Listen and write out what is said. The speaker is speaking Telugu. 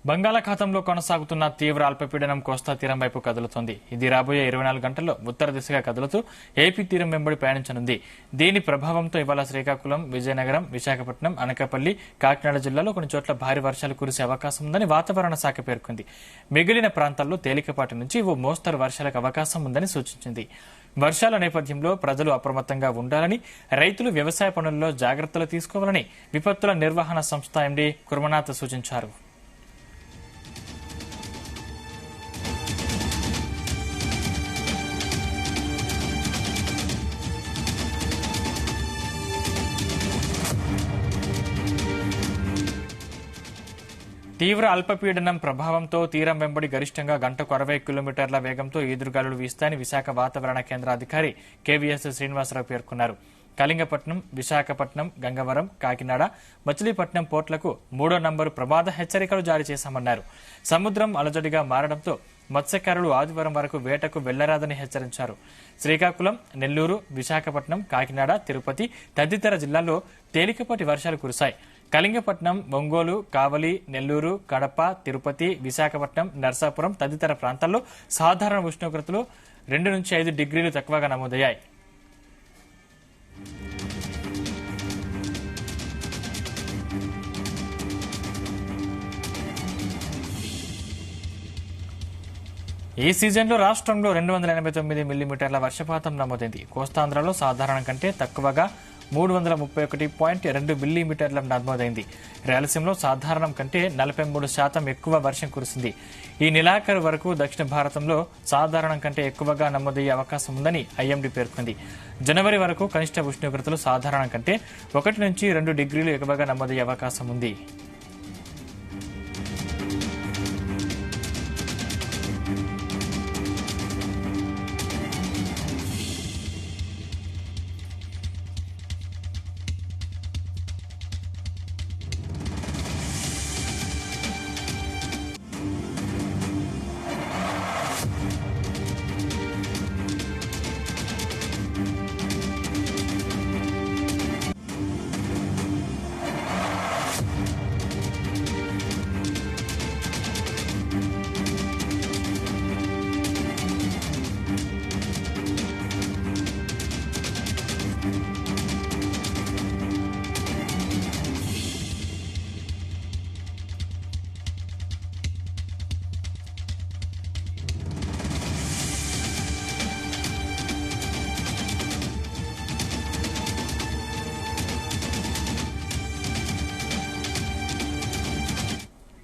బంగాళాఖాతంలో కొనసాగుతున్న తీవ్ర అల్పపీడనం కోస్తా తీరం వైపు కదులుతోంది. ఇది రాబోయే 24 గంటల్లో ఉత్తర దిశగా కదులుతూ ఏపీ తీరం వెంబడి పయనించనుంది. దీని ప్రభావంతో ఇవాళ శ్రీకాకుళం, విజయనగరం, విశాఖపట్నం, అనకాపల్లి, కాకినాడ జిల్లాలో కొన్ని చోట్ల భారీ వర్షాలు కురిసే అవకాశం ఉందని వాతావరణ శాఖ పేర్కొంది. మిగిలిన ప్రాంతాల్లో తేలికపాటి నుంచి ఓ మోస్తరు వర్షాలకు అవకాశం ఉందని సూచించింది. వర్షాల నేపథ్యంలో ప్రజలు అప్రమత్తంగా ఉండాలని, రైతులు వ్యవసాయ పనుల్లో జాగ్రత్తలు తీసుకోవాలని విపత్తుల నిర్వహణ సంస్థ ఎండీ కుర్మనాథ్ సూచించారు. తీవ్ర అల్పపీడనం ప్రభావంతో తీరం వెంబడి గరిష్టంగా గంటకు 60 కిలోమీటర్ల వేగంతో ఈదురుగాలులు వీస్తాయని విశాఖ వాతావరణ కేంద్ర అధికారి కేవీఎస్ శ్రీనివాసరావు పేర్కొన్నారు. కళింగపట్నం, విశాఖపట్నం, గంగవరం, కాకినాడ, మచిలీపట్నం పోర్టులకు 3వ నంబరు ప్రమాద హెచ్చరికలు జారీ చేశామన్నారు. సముద్రం అలజడిగా మారడంతో మత్స్యకారులు ఆదివారం వరకు వేటకు వెళ్లరాదని హెచ్చరించారు. శ్రీకాకుళం, నెల్లూరు, విశాఖపట్నం, కాకినాడ, తిరుపతి తదితర జిల్లాల్లో తేలికపాటి వర్షాలు కురిశాయి. కళింగపట్నం, ఒంగోలు, కావలి, నెల్లూరు, కడప, తిరుపతి, విశాఖపట్నం, నర్సాపురం తదితర ప్రాంతాల్లో సాధారణ ఉష్ణోగ్రతలు 2 నుంచి 5 డిగ్రీలు తక్కువగా నమోదయ్యాయి. ఈ సీజన్లో రాష్ట్రంలో 289 మిల్లీమీటర్ల వర్షపాతం నమోదైంది. కోస్తాంధ్రలో సాధారణం కంటే తక్కువగా 331.2 మిల్లీమీటర్ల నమోదైంది. రాయలసీమలో సాధారణం కంటే 43% ఎక్కువ వర్షం కురిసింది. ఈ నెలాఖరు వరకు దక్షిణ భారతంలో సాధారణం కంటే ఎక్కువగా నమోదయ్యే అవకాశం ఉందని ఐఎండీ పేర్కొంది. జనవరి వరకు కనిష్ట ఉష్ణోగ్రతలు సాధారణం కంటే 1 నుంచి 2 డిగ్రీలు ఎక్కువగా నమోదయ్యే అవకాశం ఉంది.